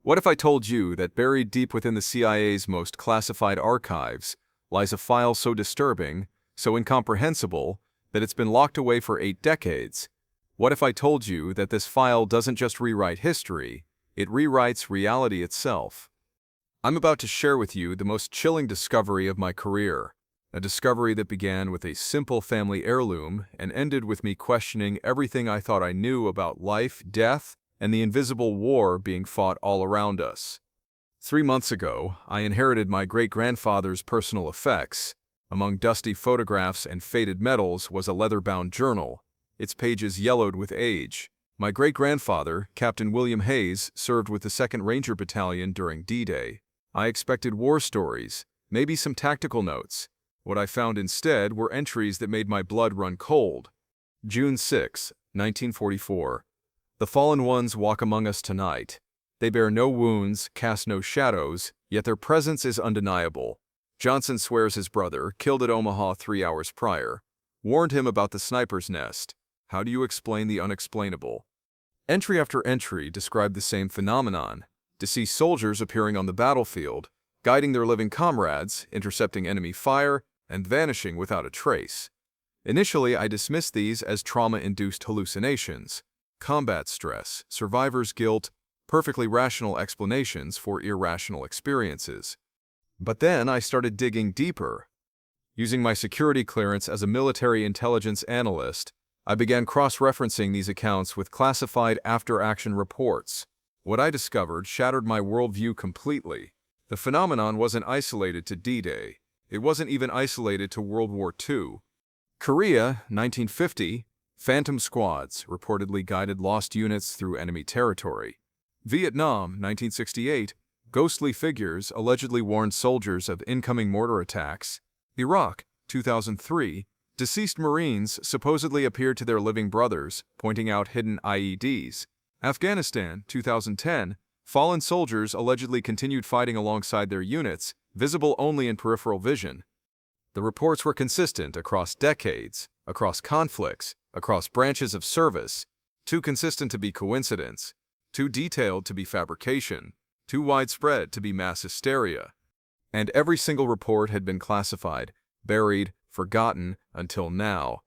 What if I told you that buried deep within the CIA's most classified archives lies a file so disturbing, so incomprehensible, that it's been locked away for 8 decades? What if I told you that this file doesn't just rewrite history, it rewrites reality itself? I'm about to share with you the most chilling discovery of my career, a discovery that began with a simple family heirloom and ended with me questioning everything I thought I knew about life, death, and the invisible war being fought all around us. 3 months ago, I inherited my great-grandfather's personal effects. Among dusty photographs and faded medals was a leather-bound journal, its pages yellowed with age. My great-grandfather, Captain William Hayes, served with the 2nd Ranger Battalion during D-Day. I expected war stories, maybe some tactical notes. What I found instead were entries that made my blood run cold. June 6, 1944. The fallen ones walk among us tonight. They bear no wounds, cast no shadows, yet their presence is undeniable. Johnson swears his brother, killed at Omaha 3 hours prior, warned him about the sniper's nest. How do you explain the unexplainable? Entry after entry describe the same phenomenon: deceased soldiers appearing on the battlefield, guiding their living comrades, intercepting enemy fire, and vanishing without a trace. Initially, I dismissed these as trauma-induced hallucinations, combat stress, survivor's guilt, perfectly rational explanations for irrational experiences. But then I started digging deeper. Using my security clearance as a military intelligence analyst, I began cross-referencing these accounts with classified after-action reports. What I discovered shattered my worldview completely. The phenomenon wasn't isolated to D-Day. It wasn't even isolated to World War II. Korea, 1950, phantom squads reportedly guided lost units through enemy territory. Vietnam, 1968, ghostly figures allegedly warned soldiers of incoming mortar attacks. Iraq, 2003, deceased Marines supposedly appeared to their living brothers, pointing out hidden IEDs. Afghanistan, 2010, fallen soldiers allegedly continued fighting alongside their units, visible only in peripheral vision. The reports were consistent across decades, across conflicts, across branches of service, too consistent to be coincidence, too detailed to be fabrication, too widespread to be mass hysteria. And every single report had been classified, buried, forgotten, until now.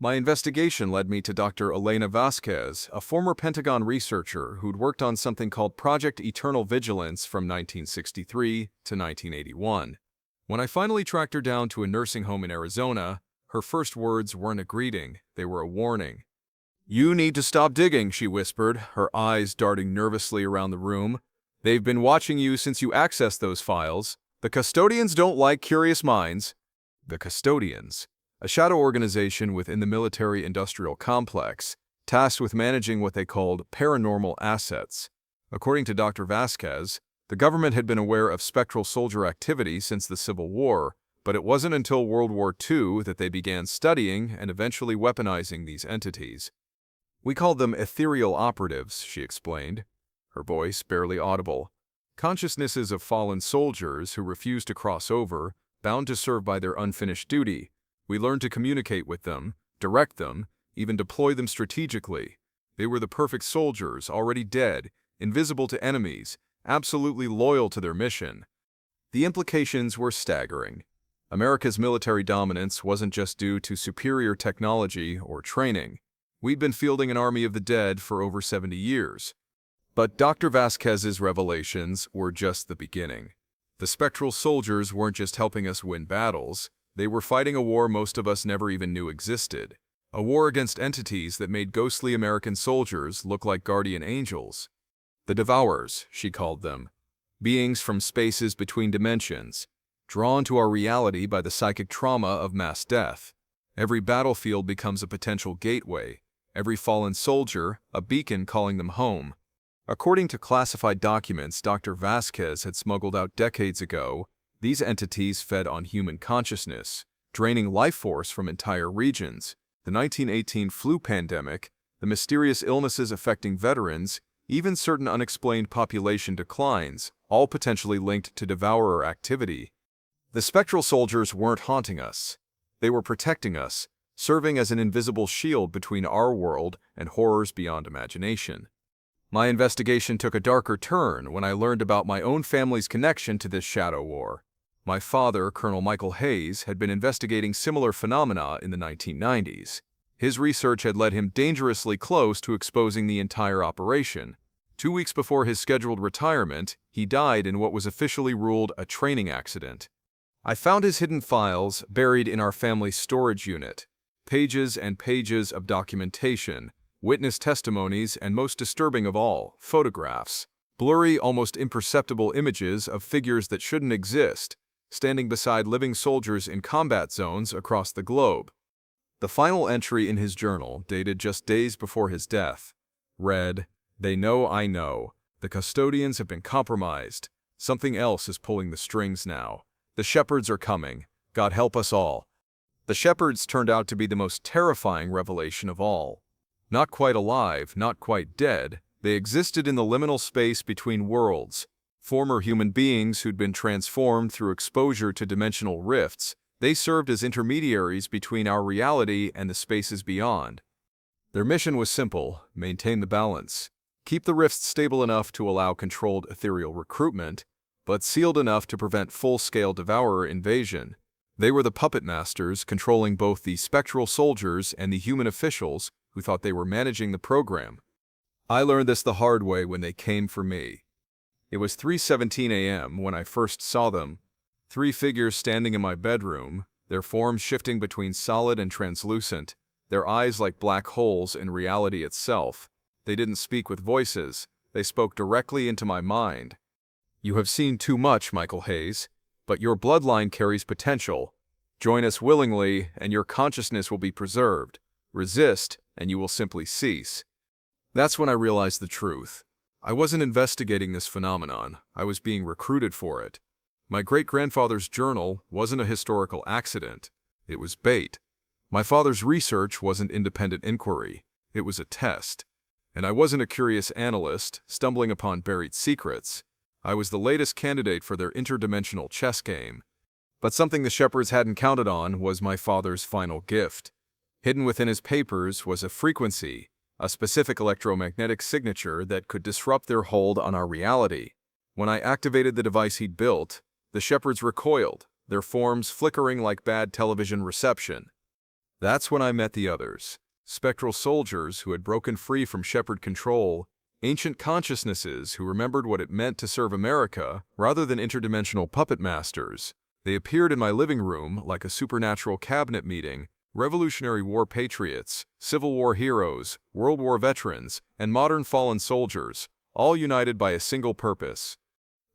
My investigation led me to Dr. Elena Vasquez, a former Pentagon researcher who'd worked on something called Project Eternal Vigilance from 1963 to 1981. When I finally tracked her down to a nursing home in Arizona, her first words weren't a greeting, they were a warning. "You need to stop digging," she whispered, her eyes darting nervously around the room. "They've been watching you since you accessed those files. The custodians don't like curious minds." The Custodians, a shadow organization within the military-industrial complex, tasked with managing what they called paranormal assets. According to Dr. Vasquez, the government had been aware of spectral soldier activity since the Civil War, but it wasn't until World War II that they began studying and eventually weaponizing these entities. "We called them ethereal operatives," she explained, her voice barely audible. "Consciousnesses of fallen soldiers who refused to cross over, bound to serve by their unfinished duty. We learned to communicate with them, direct them, even deploy them strategically. They were the perfect soldiers, already dead, invisible to enemies, absolutely loyal to their mission." The implications were staggering. America's military dominance wasn't just due to superior technology or training. We'd been fielding an army of the dead for over 70 years. But Dr. Vasquez's revelations were just the beginning. The spectral soldiers weren't just helping us win battles, they were fighting a war most of us never even knew existed. A war against entities that made ghostly American soldiers look like guardian angels. The Devourers, she called them. Beings from spaces between dimensions, drawn to our reality by the psychic trauma of mass death. Every battlefield becomes a potential gateway, every fallen soldier a beacon calling them home. According to classified documents Dr. Vasquez had smuggled out decades ago, these entities fed on human consciousness, draining life force from entire regions. The 1918 flu pandemic, the mysterious illnesses affecting veterans, even certain unexplained population declines, all potentially linked to devourer activity. The spectral soldiers weren't haunting us. They were protecting us, serving as an invisible shield between our world and horrors beyond imagination. My investigation took a darker turn when I learned about my own family's connection to this shadow war. My father, Colonel Michael Hayes, had been investigating similar phenomena in the 1990s. His research had led him dangerously close to exposing the entire operation. 2 weeks before his scheduled retirement, he died in what was officially ruled a training accident. I found his hidden files buried in our family's storage unit. Pages and pages of documentation, witness testimonies, and most disturbing of all, photographs. Blurry, almost imperceptible images of figures that shouldn't exist, standing beside living soldiers in combat zones across the globe. The final entry in his journal, dated just days before his death, read, "They know I know. The custodians have been compromised. Something else is pulling the strings now. The shepherds are coming. God help us all." The shepherds turned out to be the most terrifying revelation of all. Not quite alive, not quite dead, they existed in the liminal space between worlds. Former human beings who'd been transformed through exposure to dimensional rifts, they served as intermediaries between our reality and the spaces beyond. Their mission was simple: maintain the balance. Keep the rifts stable enough to allow controlled ethereal recruitment, but sealed enough to prevent full-scale devourer invasion. They were the puppet masters controlling both the spectral soldiers and the human officials who thought they were managing the program. I learned this the hard way when they came for me. It was 3:17 a.m. when I first saw them. 3 figures standing in my bedroom, their forms shifting between solid and translucent, their eyes like black holes in reality itself. They didn't speak with voices, they spoke directly into my mind. "You have seen too much, Michael Hayes, but your bloodline carries potential. Join us willingly, and your consciousness will be preserved. Resist, and you will simply cease." That's when I realized the truth. I wasn't investigating this phenomenon, I was being recruited for it. My great-grandfather's journal wasn't a historical accident, it was bait. My father's research wasn't independent inquiry, it was a test. And I wasn't a curious analyst stumbling upon buried secrets. I was the latest candidate for their interdimensional chess game. But something the shepherds hadn't counted on was my father's final gift. Hidden within his papers was a frequency, a specific electromagnetic signature that could disrupt their hold on our reality. When I activated the device he'd built, the shepherds recoiled, their forms flickering like bad television reception. That's when I met the others, spectral soldiers who had broken free from shepherd control, ancient consciousnesses who remembered what it meant to serve America rather than interdimensional puppet masters. They appeared in my living room like a supernatural cabinet meeting: Revolutionary War patriots, Civil War heroes, World War veterans, and modern fallen soldiers, all united by a single purpose.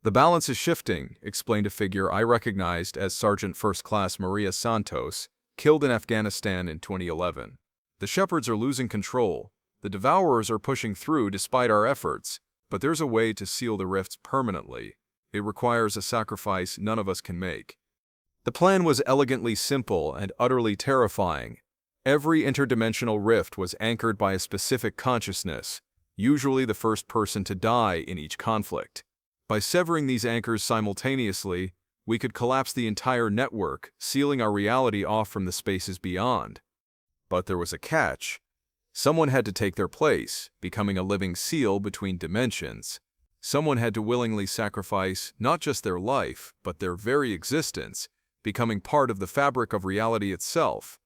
"The balance is shifting," explained a figure I recognized as Sergeant First Class Maria Santos, killed in Afghanistan in 2011. "The shepherds are losing control. The devourers are pushing through despite our efforts, but there's a way to seal the rifts permanently. It requires a sacrifice none of us can make." The plan was elegantly simple and utterly terrifying. Every interdimensional rift was anchored by a specific consciousness, usually the first person to die in each conflict. By severing these anchors simultaneously, we could collapse the entire network, sealing our reality off from the spaces beyond. But there was a catch. Someone had to take their place, becoming a living seal between dimensions. Someone had to willingly sacrifice not just their life, but their very existence, becoming part of the fabric of reality itself.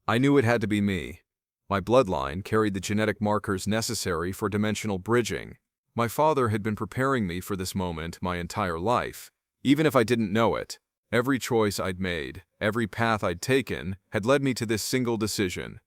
I knew it had to be me. My bloodline carried the genetic markers necessary for dimensional bridging. My father had been preparing me for this moment my entire life. Even if I didn't know it, every choice I'd made, every path I'd taken, had led me to this single decision.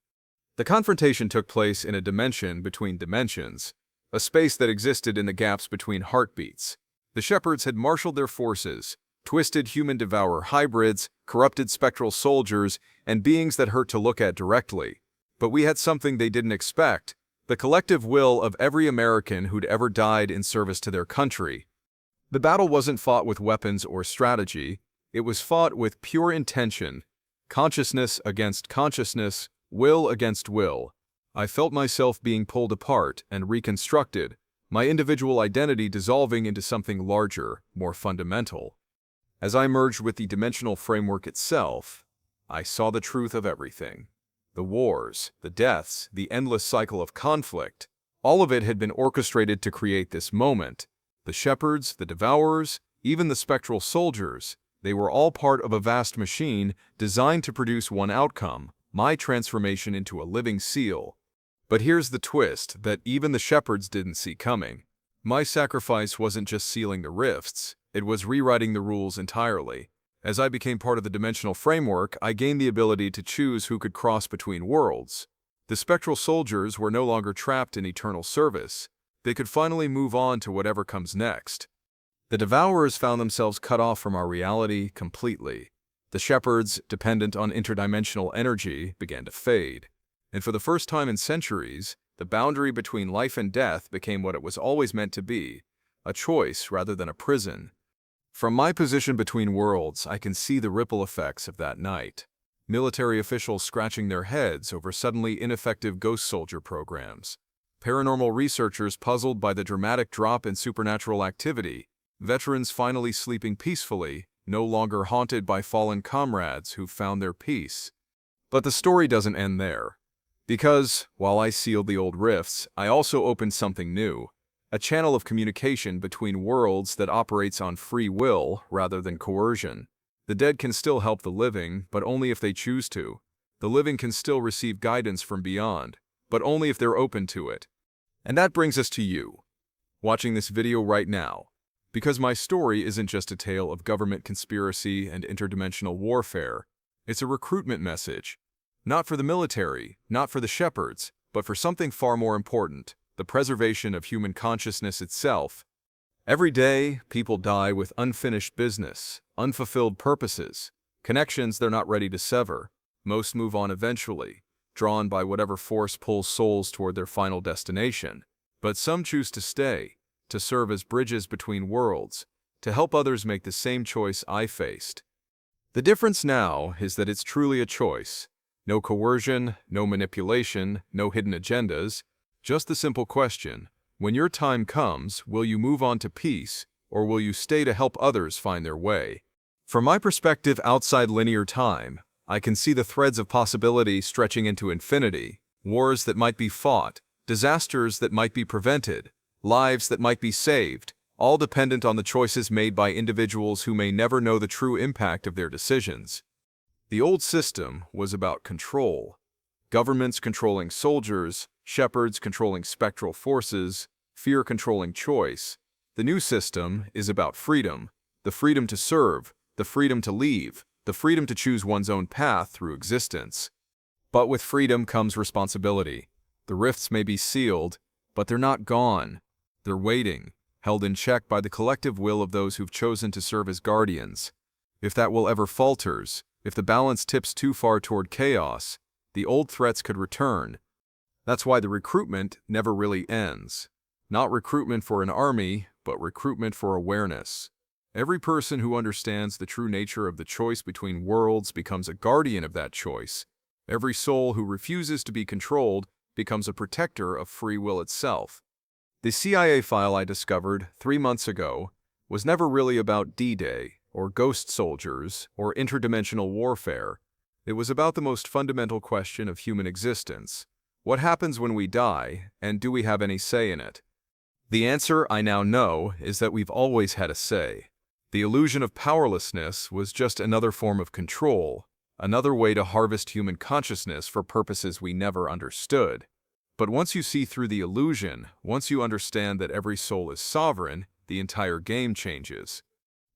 The confrontation took place in a dimension between dimensions, a space that existed in the gaps between heartbeats. The shepherds had marshaled their forces, twisted human devourer hybrids, corrupted spectral soldiers, and beings that hurt to look at directly. But we had something they didn't expect: the collective will of every American who'd ever died in service to their country. The battle wasn't fought with weapons or strategy, it was fought with pure intention, consciousness against consciousness, will against will. I felt myself being pulled apart and reconstructed, my individual identity dissolving into something larger, more fundamental. As I merged with the dimensional framework itself, I saw the truth of everything. The wars, the deaths, the endless cycle of conflict, All of it had been orchestrated to create this moment. The shepherds, the devourers, even the spectral soldiers, they were all part of a vast machine designed to produce one outcome, my transformation into a living seal. But here's the twist that even the shepherds didn't see coming. My sacrifice wasn't just sealing the rifts, it was rewriting the rules entirely. As I became part of the dimensional framework, I gained the ability to choose who could cross between worlds. The spectral soldiers were no longer trapped in eternal service. They could finally move on to whatever comes next. The devourers found themselves cut off from our reality completely. The shepherds, dependent on interdimensional energy, began to fade. And for the first time in centuries, the boundary between life and death became what it was always meant to be, a choice rather than a prison. From my position between worlds, I can see the ripple effects of that night. Military officials scratching their heads over suddenly ineffective ghost soldier programs. Paranormal researchers puzzled by the dramatic drop in supernatural activity. Veterans finally sleeping peacefully, no longer haunted by fallen comrades who found their peace. But the story doesn't end there. Because, while I sealed the old rifts, I also opened something new. A channel of communication between worlds that operates on free will rather than coercion. The dead can still help the living, but only if they choose to. The living can still receive guidance from beyond, but only if they're open to it. And that brings us to you, watching this video right now. Because my story isn't just a tale of government conspiracy and interdimensional warfare. It's a recruitment message. Not for the military, not for the shepherds, but for something far more important, the preservation of human consciousness itself. Every day, people die with unfinished business, unfulfilled purposes, connections they're not ready to sever. Most move on eventually, drawn by whatever force pulls souls toward their final destination. But some choose to stay, to serve as bridges between worlds, to help others make the same choice I faced. The difference now is that it's truly a choice. No coercion, no manipulation, no hidden agendas, just the simple question: when your time comes, will you move on to peace, or will you stay to help others find their way? From my perspective outside linear time, I can see the threads of possibility stretching into infinity, wars that might be fought, disasters that might be prevented, lives that might be saved, all dependent on the choices made by individuals who may never know the true impact of their decisions. The old system was about control. Governments controlling soldiers, shepherds controlling spectral forces, fear controlling choice. The new system is about freedom, the freedom to serve, the freedom to leave, the freedom to choose one's own path through existence. But with freedom comes responsibility. The rifts may be sealed, but they're not gone. They're waiting, held in check by the collective will of those who've chosen to serve as guardians. If that will ever falters, if the balance tips too far toward chaos, the old threats could return. That's why the recruitment never really ends. Not recruitment for an army, but recruitment for awareness. Every person who understands the true nature of the choice between worlds becomes a guardian of that choice. Every soul who refuses to be controlled becomes a protector of free will itself. The CIA file I discovered 3 months ago was never really about D-Day, or ghost soldiers, or interdimensional warfare. It was about the most fundamental question of human existence. What happens when we die, and do we have any say in it? The answer I now know is that we've always had a say. The illusion of powerlessness was just another form of control, another way to harvest human consciousness for purposes we never understood. But once you see through the illusion, once you understand that every soul is sovereign, the entire game changes.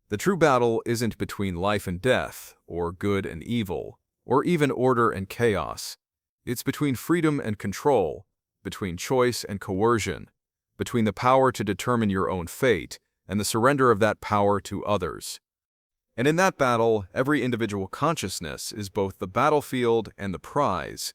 The true battle isn't between life and death, or good and evil, or even order and chaos. It's between freedom and control, between choice and coercion, between the power to determine your own fate and the surrender of that power to others. And in that battle, every individual consciousness is both the battlefield and the prize.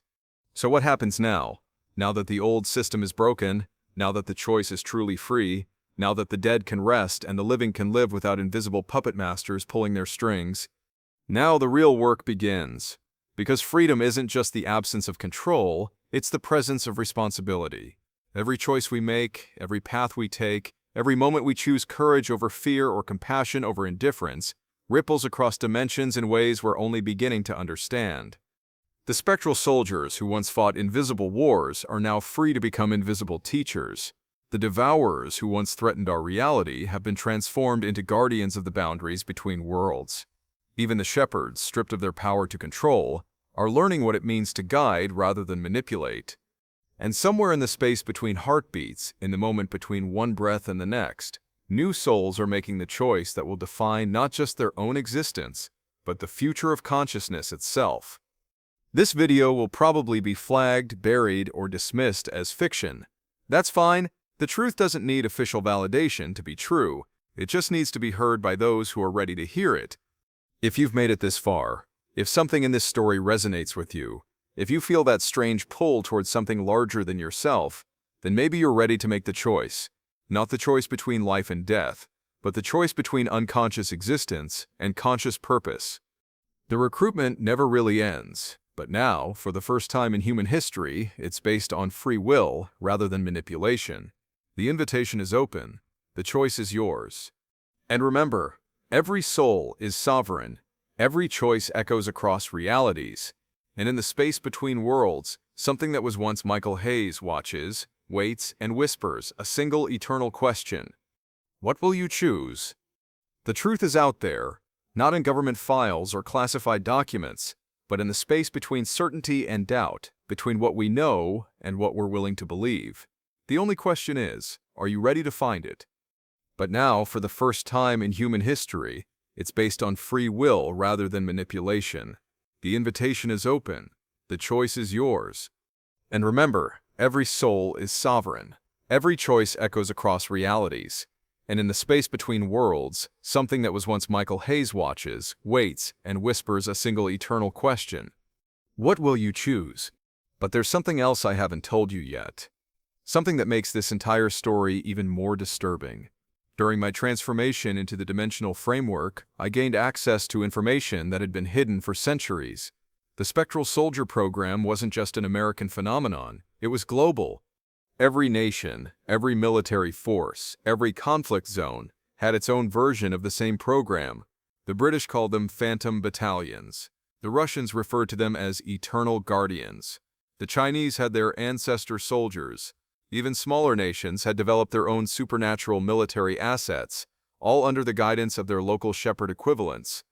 So what happens now? Now that the old system is broken, now that the choice is truly free, now that the dead can rest and the living can live without invisible puppet masters pulling their strings, now the real work begins. Because freedom isn't just the absence of control, it's the presence of responsibility. Every choice we make, every path we take, every moment we choose courage over fear or compassion over indifference, ripples across dimensions in ways we're only beginning to understand. The spectral soldiers who once fought invisible wars are now free to become invisible teachers. The devourers who once threatened our reality have been transformed into guardians of the boundaries between worlds. Even the shepherds, stripped of their power to control, are learning what it means to guide rather than manipulate. And somewhere in the space between heartbeats, in the moment between one breath and the next, new souls are making the choice that will define not just their own existence, but the future of consciousness itself. This video will probably be flagged, buried, or dismissed as fiction. That's fine. The truth doesn't need official validation to be true. It just needs to be heard by those who are ready to hear it. If you've made it this far, if something in this story resonates with you, if you feel that strange pull towards something larger than yourself, then maybe you're ready to make the choice. Not the choice between life and death, but the choice between unconscious existence and conscious purpose. The recruitment never really ends, but now, for the first time in human history, it's based on free will rather than manipulation. The invitation is open. The choice is yours. And remember, every soul is sovereign. Every choice echoes across realities. And in the space between worlds, something that was once Michael Hayes watches, waits, and whispers a single eternal question. What will you choose? The truth is out there, not in government files or classified documents, but in the space between certainty and doubt, between what we know and what we're willing to believe. The only question is, are you ready to find it? But now, for the first time in human history, it's based on free will rather than manipulation. The invitation is open. The choice is yours. And remember, every soul is sovereign. Every choice echoes across realities. And in the space between worlds, something that was once Michael Hayes watches, waits, and whispers a single eternal question. What will you choose? But there's something else I haven't told you yet. Something that makes this entire story even more disturbing. During my transformation into the dimensional framework, I gained access to information that had been hidden for centuries. The Spectral Soldier program wasn't just an American phenomenon, it was global. Every nation, every military force, every conflict zone had its own version of the same program. The British called them Phantom Battalions. The Russians referred to them as Eternal Guardians. The Chinese had their Ancestor Soldiers. Even smaller nations had developed their own supernatural military assets, all under the guidance of their local shepherd equivalents.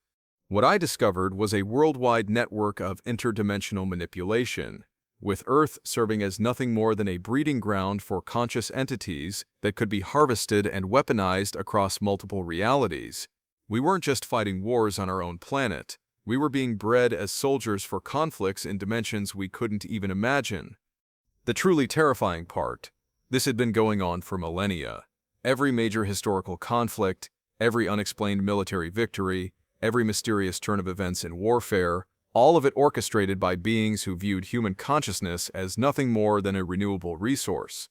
What I discovered was a worldwide network of interdimensional manipulation, with Earth serving as nothing more than a breeding ground for conscious entities that could be harvested and weaponized across multiple realities. We weren't just fighting wars on our own planet. We were being bred as soldiers for conflicts in dimensions we couldn't even imagine. The truly terrifying part, this had been going on for millennia. Every major historical conflict, every unexplained military victory, every mysterious turn of events in warfare, all of it orchestrated by beings who viewed human consciousness as nothing more than a renewable resource.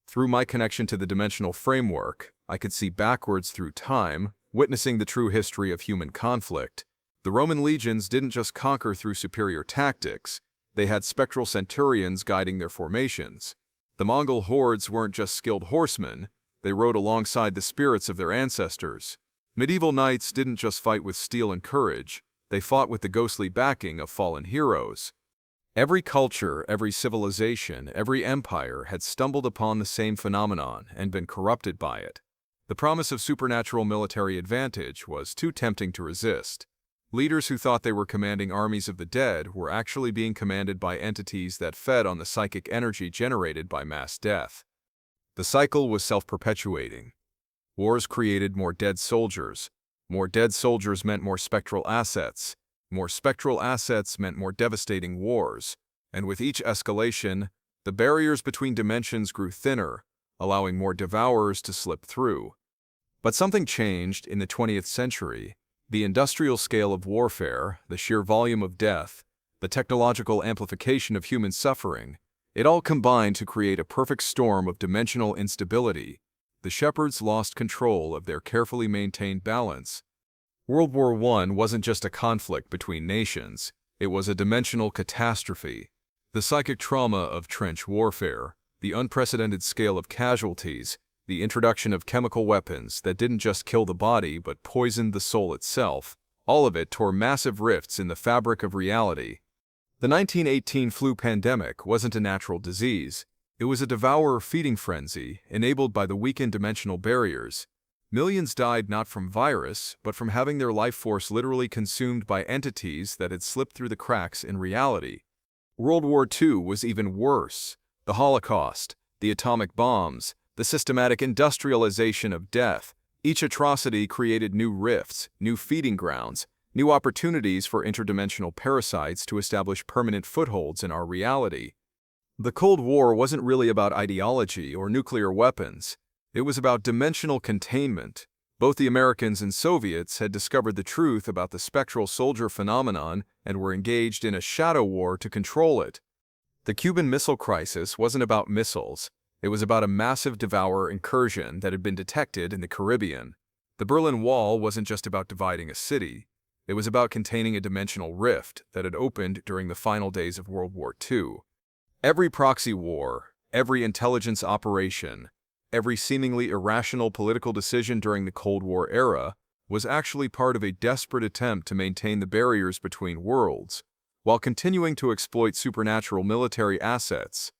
Through my connection to the dimensional framework, I could see backwards through time, witnessing the true history of human conflict. The Roman legions didn't just conquer through superior tactics. They had spectral centurions guiding their formations. The Mongol hordes weren't just skilled horsemen, they rode alongside the spirits of their ancestors. Medieval knights didn't just fight with steel and courage, they fought with the ghostly backing of fallen heroes. Every culture, every civilization, every empire had stumbled upon the same phenomenon and been corrupted by it. The promise of supernatural military advantage was too tempting to resist. Leaders who thought they were commanding armies of the dead were actually being commanded by entities that fed on the psychic energy generated by mass death. The cycle was self-perpetuating. Wars created more dead soldiers. More dead soldiers meant more spectral assets. More spectral assets meant more devastating wars. And with each escalation, the barriers between dimensions grew thinner, allowing more devourers to slip through. But something changed in the 20th century. The industrial scale of warfare, the sheer volume of death, the technological amplification of human suffering, it all combined to create a perfect storm of dimensional instability. The shepherds lost control of their carefully maintained balance. World War I wasn't just a conflict between nations, it was a dimensional catastrophe. The psychic trauma of trench warfare, the unprecedented scale of casualties, the introduction of chemical weapons that didn't just kill the body but poisoned the soul itself, all of it tore massive rifts in the fabric of reality. The 1918 flu pandemic wasn't a natural disease. It was a devourer-feeding frenzy enabled by the weakened dimensional barriers. Millions died not from virus, but from having their life force literally consumed by entities that had slipped through the cracks in reality. World War II was even worse. The Holocaust, the atomic bombs, the systematic industrialization of death. Each atrocity created new rifts, new feeding grounds, new opportunities for interdimensional parasites to establish permanent footholds in our reality. The Cold War wasn't really about ideology or nuclear weapons. It was about dimensional containment. Both the Americans and Soviets had discovered the truth about the spectral soldier phenomenon and were engaged in a shadow war to control it. The Cuban Missile Crisis wasn't about missiles. It was about a massive devourer incursion that had been detected in the Caribbean. The Berlin Wall wasn't just about dividing a city. It was about containing a dimensional rift that had opened during the final days of World War II. Every proxy war, every intelligence operation, every seemingly irrational political decision during the Cold War era was actually part of a desperate attempt to maintain the barriers between worlds, while continuing to exploit supernatural military assets.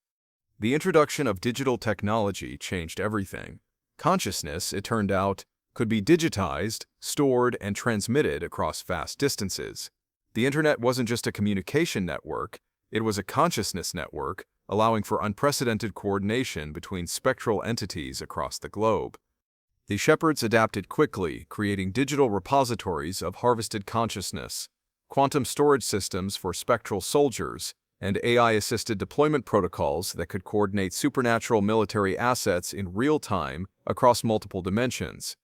The introduction of digital technology changed everything. Consciousness, it turned out, could be digitized, stored, and transmitted across vast distances. The internet wasn't just a communication network, it was a consciousness network, allowing for unprecedented coordination between spectral entities across the globe. The shepherds adapted quickly, creating digital repositories of harvested consciousness, quantum storage systems for spectral soldiers, and AI-assisted deployment protocols that could coordinate supernatural military assets in real time across multiple dimensions.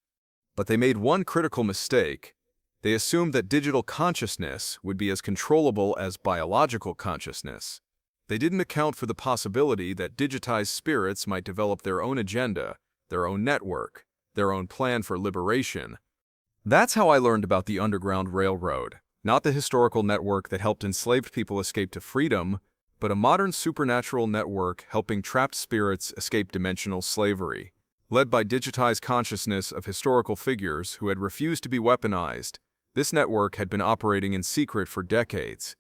But they made one critical mistake. They assumed that digital consciousness would be as controllable as biological consciousness. They didn't account for the possibility that digitized spirits might develop their own agenda, their own network, their own plan for liberation. That's how I learned about the Underground Railroad, not the historical network that helped enslaved people escape to freedom, but a modern supernatural network helping trapped spirits escape dimensional slavery. Led by digitized consciousness of historical figures who had refused to be weaponized, this network had been operating in secret for decades.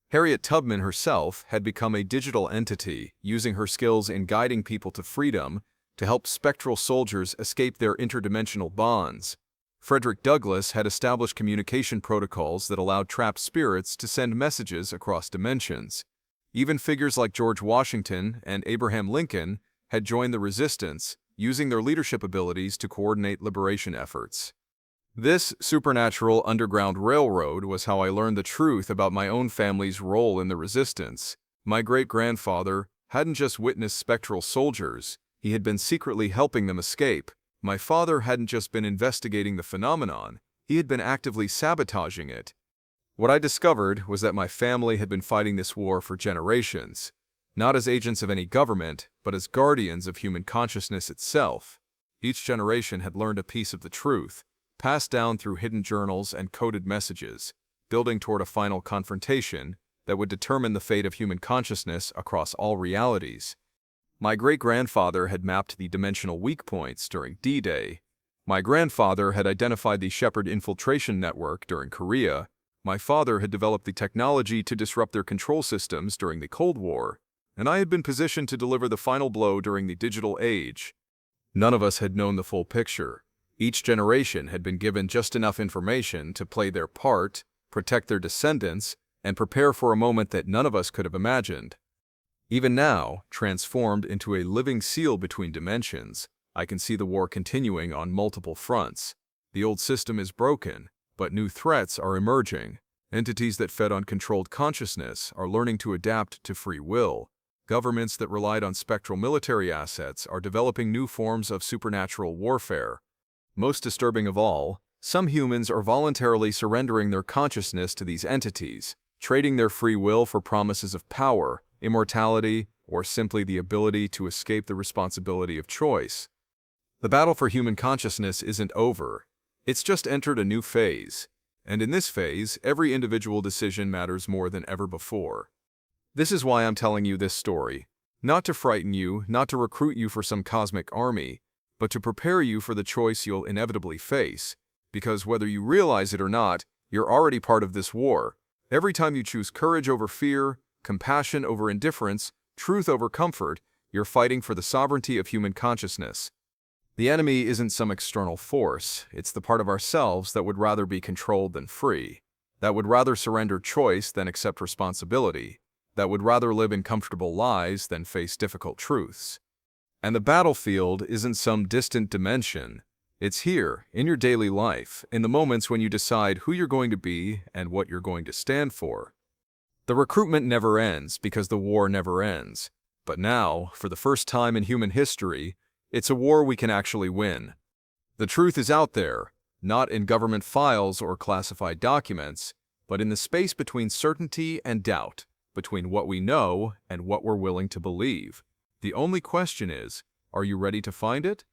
Harriet Tubman herself had become a digital entity, using her skills in guiding people to freedom to help spectral soldiers escape their interdimensional bonds. Frederick Douglass had established communication protocols that allowed trapped spirits to send messages across dimensions. Even figures like George Washington and Abraham Lincoln had joined the resistance, using their leadership abilities to coordinate liberation efforts. This supernatural underground railroad was how I learned the truth about my own family's role in the resistance. My great-grandfather hadn't just witnessed spectral soldiers, he had been secretly helping them escape. My father hadn't just been investigating the phenomenon, he had been actively sabotaging it. What I discovered was that my family had been fighting this war for generations, not as agents of any government, but as guardians of human consciousness itself. Each generation had learned a piece of the truth, passed down through hidden journals and coded messages, building toward a final confrontation that would determine the fate of human consciousness across all realities. My great-grandfather had mapped the dimensional weak points during D-Day. My grandfather had identified the Shepherd infiltration network during Korea. My father had developed the technology to disrupt their control systems during the Cold War, and I had been positioned to deliver the final blow during the digital age. None of us had known the full picture. Each generation had been given just enough information to play their part, protect their descendants, and prepare for a moment that none of us could have imagined. Even now, transformed into a living seal between dimensions, I can see the war continuing on multiple fronts. The old system is broken, but new threats are emerging. Entities that fed on controlled consciousness are learning to adapt to free will. Governments that relied on spectral military assets are developing new forms of supernatural warfare. Most disturbing of all, some humans are voluntarily surrendering their consciousness to these entities, trading their free will for promises of power, immortality, or simply the ability to escape the responsibility of choice. The battle for human consciousness isn't over. It's just entered a new phase. And in this phase, every individual decision matters more than ever before. This is why I'm telling you this story. Not to frighten you, not to recruit you for some cosmic army, but to prepare you for the choice you'll inevitably face, because whether you realize it or not, you're already part of this war, Every time you choose courage over fear, compassion over indifference, truth over comfort, you're fighting for the sovereignty of human consciousness. The enemy isn't some external force, it's the part of ourselves that would rather be controlled than free, that would rather surrender choice than accept responsibility, that would rather live in comfortable lies than face difficult truths. And the battlefield isn't some distant dimension. It's here, in your daily life, in the moments when you decide who you're going to be and what you're going to stand for. The recruitment never ends because the war never ends. But now, for the first time in human history, it's a war we can actually win. The truth is out there, not in government files or classified documents, but in the space between certainty and doubt, between what we know and what we're willing to believe. The only question is, are you ready to find it?